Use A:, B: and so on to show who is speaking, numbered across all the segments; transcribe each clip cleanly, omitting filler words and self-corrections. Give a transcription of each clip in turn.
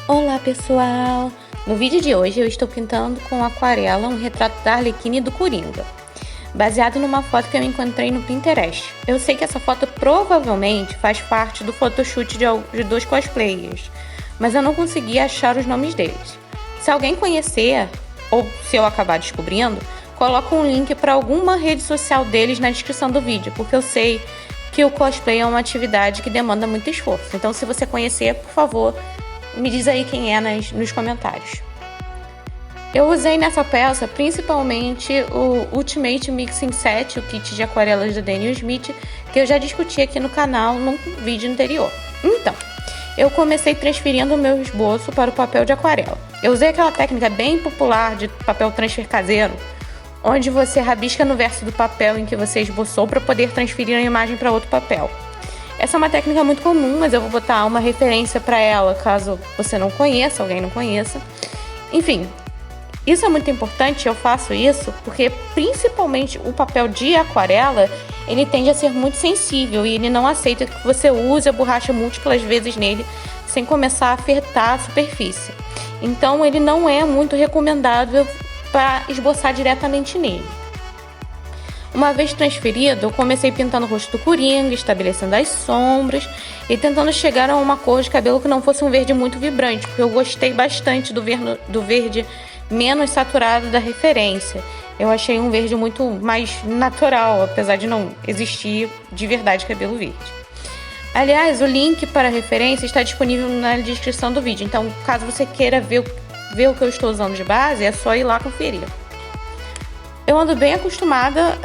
A: Olá pessoal! No vídeo de hoje eu estou pintando com aquarela um retrato da Arlequina e do Coringa, baseado numa foto que eu encontrei no Pinterest. Eu sei que essa foto provavelmente faz parte do photoshoot de dois cosplayers, mas eu não consegui achar os nomes deles. Se alguém conhecer, ou se eu acabar descobrindo, coloco um link para alguma rede social deles na descrição do vídeo, porque eu sei que o cosplay é uma atividade que demanda muito esforço. Então se você conhecer, por favor, me diz aí quem é nos comentários. Eu usei nessa peça principalmente o Ultimate Mixing Set, o kit de aquarelas da Daniel Smith, que eu já discuti aqui no canal num vídeo anterior. Então, eu comecei transferindo o meu esboço para o papel de aquarela. Eu usei aquela técnica bem popular de papel transfer caseiro, onde você rabisca no verso do papel em que você esboçou para poder transferir a imagem para outro papel. Essa é uma técnica muito comum, mas eu vou botar uma referência para ela, caso você não conheça, alguém não conheça. Enfim, isso é muito importante, eu faço isso porque principalmente o papel de aquarela, ele tende a ser muito sensível e ele não aceita que você use a borracha múltiplas vezes nele sem começar a afetar a superfície. Então ele não é muito recomendável para esboçar diretamente nele. Uma vez transferido, eu comecei pintando o rosto do Coringa, estabelecendo as sombras e tentando chegar a uma cor de cabelo que não fosse um verde muito vibrante, porque eu gostei bastante do verde menos saturado da referência. Eu achei um verde muito mais natural, apesar de não existir de verdade cabelo verde. Aliás, o link para a referência está disponível na descrição do vídeo, então caso você queira ver o que eu estou usando de base, é só ir lá conferir. Eu ando bem acostumada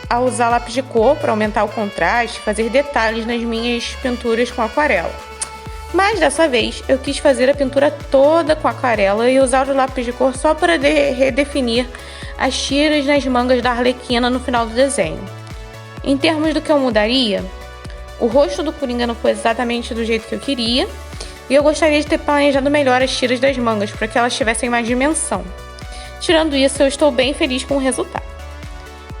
A: a usar lápis de cor para aumentar o contraste, fazer detalhes nas minhas pinturas com aquarela. Mas dessa vez eu quis fazer a pintura toda com aquarela e usar o lápis de cor só para redefinir as tiras nas mangas da Arlequina no final do desenho. Em termos do que eu mudaria, o rosto do Coringa não foi exatamente do jeito que eu queria e eu gostaria de ter planejado melhor as tiras das mangas para que elas tivessem mais dimensão. Tirando isso, eu estou bem feliz com o resultado.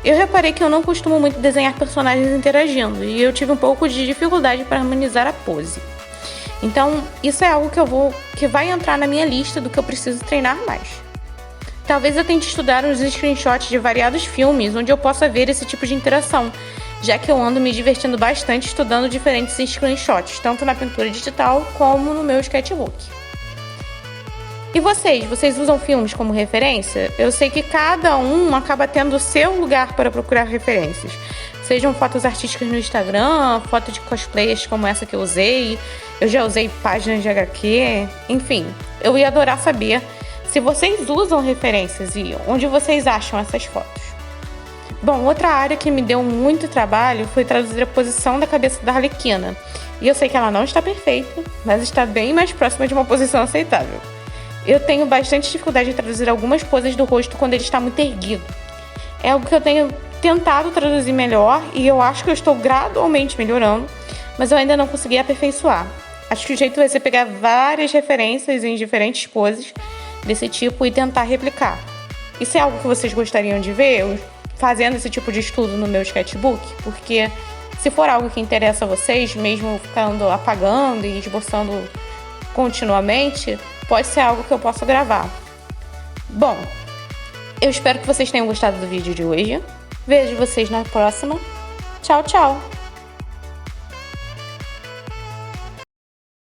A: Eu reparei que eu não costumo muito desenhar personagens interagindo e eu tive um pouco de dificuldade para harmonizar a pose. Então, isso é algo que vai entrar na minha lista do que eu preciso treinar mais. Talvez eu tente estudar uns screenshots de variados filmes onde eu possa ver esse tipo de interação, já que eu ando me divertindo bastante estudando diferentes screenshots, tanto na pintura digital como no meu sketchbook. E vocês usam filmes como referência? Eu sei que cada um acaba tendo o seu lugar para procurar referências. Sejam fotos artísticas no Instagram, fotos de cosplayers como essa que eu usei. Eu já usei páginas de HQ. Enfim, eu ia adorar saber se vocês usam referências e onde vocês acham essas fotos. Bom, outra área que me deu muito trabalho foi traduzir a posição da cabeça da Arlequina. E eu sei que ela não está perfeita, mas está bem mais próxima de uma posição aceitável. Eu tenho bastante dificuldade em traduzir algumas poses do rosto quando ele está muito erguido. É algo que eu tenho tentado traduzir melhor e eu acho que eu estou gradualmente melhorando, mas eu ainda não consegui aperfeiçoar. Acho que o jeito vai ser pegar várias referências em diferentes poses desse tipo e tentar replicar. Isso é algo que vocês gostariam de ver, eu fazendo esse tipo de estudo no meu sketchbook? Porque se for algo que interessa a vocês, mesmo ficando apagando e esboçando continuamente, pode ser algo que eu possa gravar. Bom, eu espero que vocês tenham gostado do vídeo de hoje. Vejo vocês na próxima. Tchau, tchau!